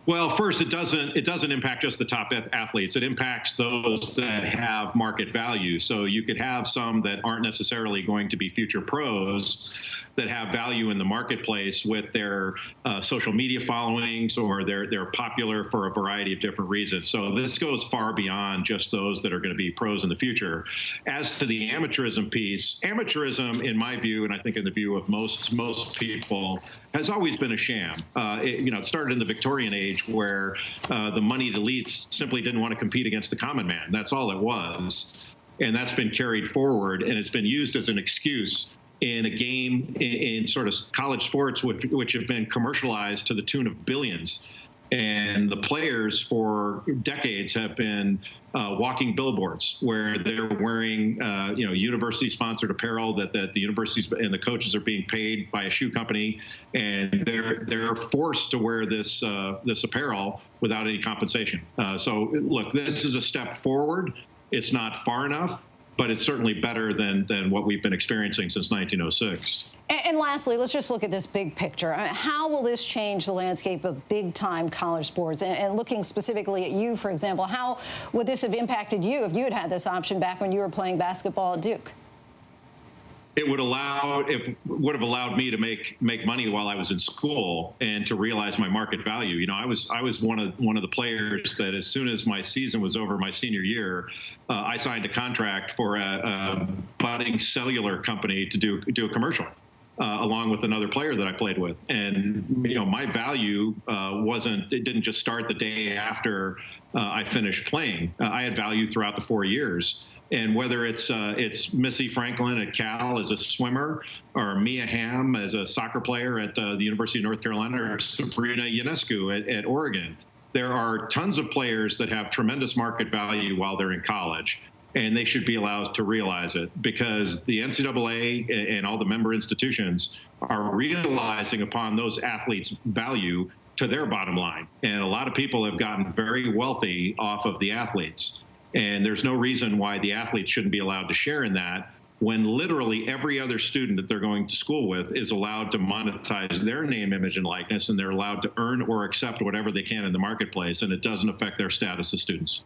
Well, first, it doesn't impact just the top athletes. It impacts those that have market value. So you could have some that aren't necessarily going to be future pros that have value in the marketplace with their social media followings, or they're popular for a variety of different reasons. So this goes far beyond just those that are going to be pros in the future. As to the amateurism piece, amateurism, in my view, and I think in the view of most people, has always been a sham. It started in the Victorian age, where the moneyed elites simply didn't want to compete against the common man. That's all it was. And that's been carried forward, and it's been used as an excuse in a game in sort of college sports, which have been commercialized to the tune of billions. And the players for decades have been walking billboards where they're wearing, university-sponsored apparel that the universities and the coaches are being paid by a shoe company, and they're forced to wear this apparel without any compensation. So look, this is a step forward. It's not far enough, but it's certainly better than what we've been experiencing since 1906. And lastly, let's just look at this big picture. How will this change the landscape of big-time college sports? And looking specifically at you, for example, how would this have impacted you if you had had this option back when you were playing basketball at Duke? It would have allowed me to make money while I was in school and to realize my market value. You know, I was one of the players that, as soon as my season was over, my senior year, I signed a contract for a budding cellular company to do a commercial along with another player that I played with. And my value it didn't just start the day after I finished playing. I had value throughout the 4 years. And whether it's Missy Franklin at Cal as a swimmer, or Mia Hamm as a soccer player at the University of North Carolina, or Sabrina Ionescu at Oregon, there are tons of players that have tremendous market value while they're in college, and they should be allowed to realize it, because the NCAA and all the member institutions are realizing upon those athletes' value to their bottom line. And a lot of people have gotten very wealthy off of the athletes. And there's no reason why the athletes shouldn't be allowed to share in that, when literally every other student that they're going to school with is allowed to monetize their name, image, and likeness, and they're allowed to earn or accept whatever they can in the marketplace, and it doesn't affect their status as students.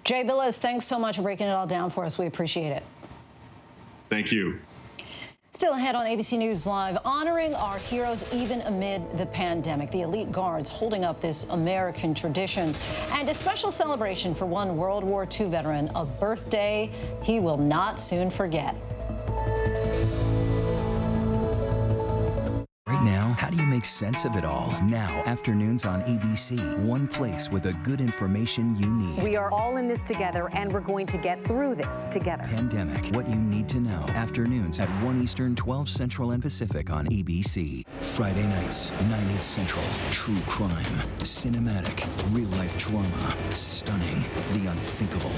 Jay Bilas, thanks so much for breaking it all down for us. We appreciate it. Thank you. Still ahead on ABC News Live, honoring our heroes even amid the pandemic. The elite guards holding up this American tradition, and a special celebration for one World War II veteran, a birthday he will not soon forget. Right now, how do you make sense of it all. Now, afternoons on ABC, one place with the good information you need. We are all in this together, and we're going to get through this together. Pandemic, what you need to know. Afternoons at 1 Eastern, 12 Central and Pacific on ABC. Friday nights, 9/8 Central. True crime, cinematic, real-life drama, stunning, the unthinkable.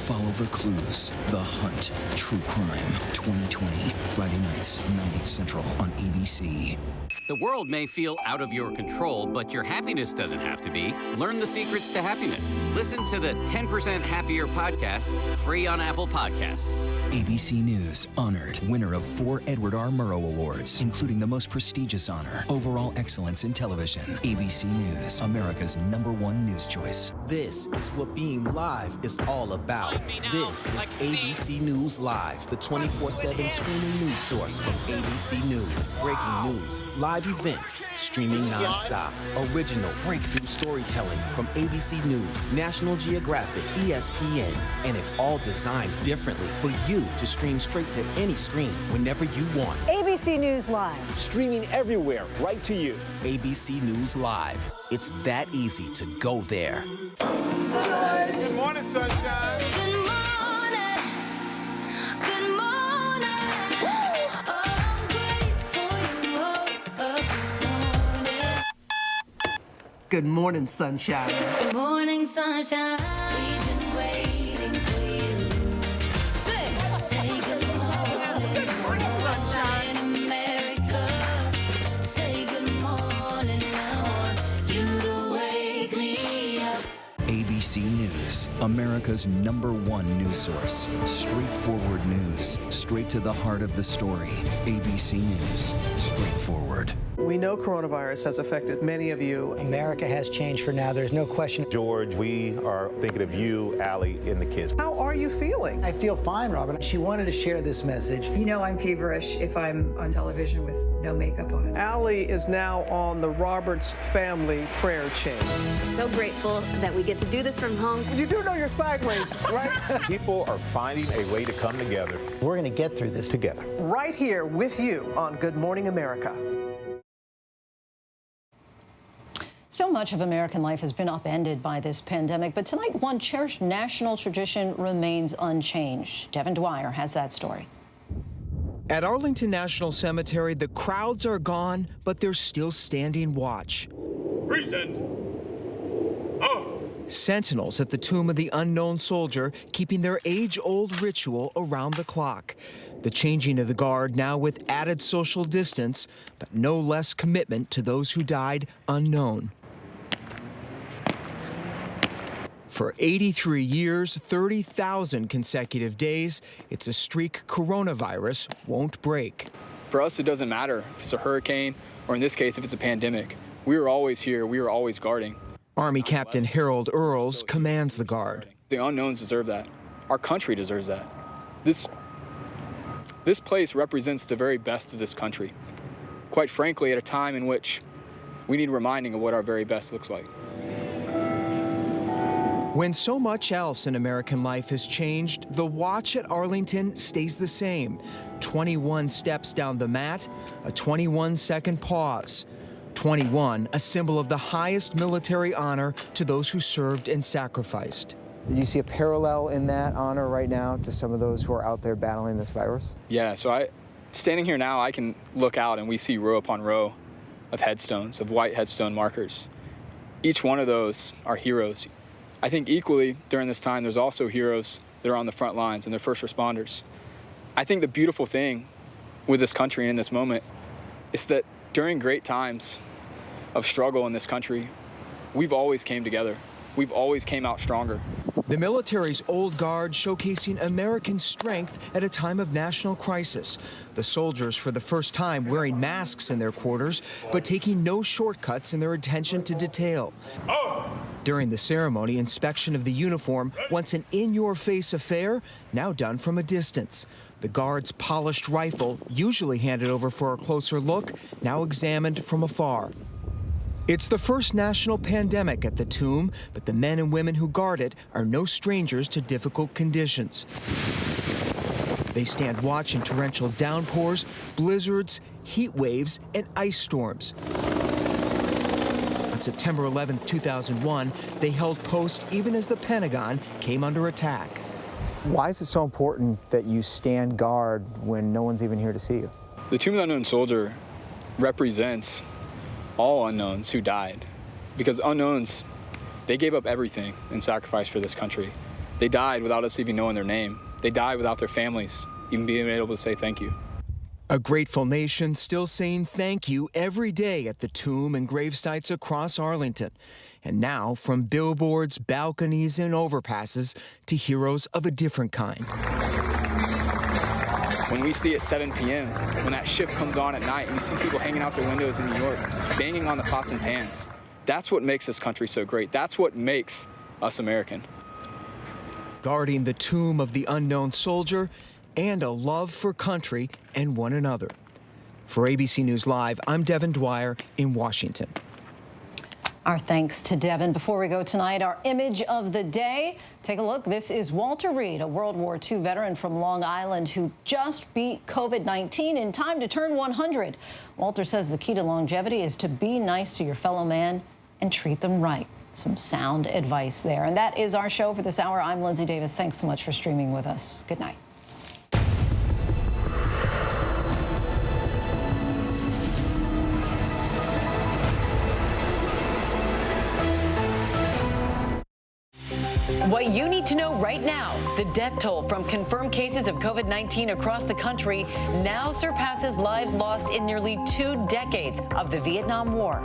Follow the clues. The Hunt. True crime. 2020. Friday nights, 9/8 Central on ABC. The world may feel out of your control, but your happiness doesn't have to be. Learn the secrets to happiness. Listen to the 10% Happier podcast, free on Apple Podcasts. ABC News honored winner of 4 Edward R. Murrow Awards, including the most prestigious honor, Overall Excellence in Television. ABC News, America's #1 news choice. This is what being live is all about. This is ABC News Live, the 24/7 streaming news source from ABC News. Breaking news, live events, streaming nonstop. Original breakthrough storytelling from ABC News, National Geographic, ESPN, and it's all designed differently for you to stream straight to any screen whenever you want. ABC News Live. Streaming everywhere, right to you. ABC News Live. It's that easy to go there. Good morning, sunshine. Good morning. Good morning. Oh, I'm grateful you woke up this morning. Good morning, sunshine. Good morning, sunshine. We've been waiting for you. Say good morning. Good morning, sunshine. America. Say good morning. I want you to wake me up. ABC News, America's #1 news source. Straightforward news, straight to the heart of the story. ABC News, straightforward. We know coronavirus has affected many of you. America has changed for now. There's no question. George, we are thinking of you, Allie, and the kids. How are you feeling? I feel fine, Robert. She wanted to share this message. You know I'm feverish if I'm on television with no makeup on. Allie is now on the Roberts family prayer chain. So grateful that we get to do this from home. You do know you're sideways, right? People are finding a way to come together. We're going to get through this together. Right here with you on Good Morning America. So much of American life has been upended by this pandemic, but tonight one cherished national tradition remains unchanged. Devin Dwyer has that story. At Arlington National Cemetery, the crowds are gone, but they're still standing watch. Present. Oh. Sentinels at the tomb of the unknown soldier, keeping their age-old ritual around the clock. The changing of the guard now with added social distance, but no less commitment to those who died unknown. For 83 years, 30,000 consecutive days, it's a streak coronavirus won't break. For us, it doesn't matter if it's a hurricane or in this case, if it's a pandemic. We are always here. We are always guarding. Army Captain Harold Earls commands the guard. The unknowns deserve that. Our country deserves that. This place represents the very best of this country. Quite frankly, at a time in which we need reminding of what our very best looks like. When so much else in American life has changed, the watch at Arlington stays the same. 21 steps down the mat, a 21-second pause. 21, a symbol of the highest military honor to those who served and sacrificed. Do you see a parallel in that honor right now to some of those who are out there battling this virus? Yeah, so standing here now, I can look out and we see row upon row of headstones, of white headstone markers. Each one of those are heroes. I think equally during this time, there's also heroes that are on the front lines and they're first responders. I think the beautiful thing with this country and in this moment is that during great times of struggle in this country, we've always came together. We've always came out stronger. The military's old guard showcasing American strength at a time of national crisis. The soldiers, for the first time, wearing masks in their quarters, but taking no shortcuts in their attention to detail. During the ceremony, inspection of the uniform, once an in-your-face affair, now done from a distance. The guard's polished rifle, usually handed over for a closer look, now examined from afar. It's the first national pandemic at the tomb, but the men and women who guard it are no strangers to difficult conditions. They stand watch in torrential downpours, blizzards, heat waves, and ice storms. On September 11, 2001, they held post even as the Pentagon came under attack. Why is it so important that you stand guard when no one's even here to see you? The Tomb of the Unknown Soldier represents all unknowns who died, because unknowns, they gave up everything in sacrifice for this country. They died without us even knowing their name. They died without their families even being able to say thank you. A grateful nation still saying thank you every day at the tomb and grave sites across Arlington. And now, from billboards, balconies, and overpasses to heroes of a different kind. When we see at 7 p.m., when that shift comes on at night, and you see people hanging out their windows in New York, banging on the pots and pans, that's what makes this country so great. That's what makes us American. Guarding the tomb of the unknown soldier and a love for country and one another. For ABC News Live, I'm Devin Dwyer in Washington. Our thanks to Devin. Before we go tonight, our image of the day. Take a look. This is Walter Reed, a World War II veteran from Long Island who just beat COVID-19 in time to turn 100. Walter says the key to longevity is to be nice to your fellow man and treat them right. Some sound advice there. And that is our show for this hour. I'm Lindsay Davis. Thanks so much for streaming with us. Good night. What you need to know right now, the death toll from confirmed cases of COVID-19 across the country now surpasses lives lost in nearly 2 decades of the Vietnam War.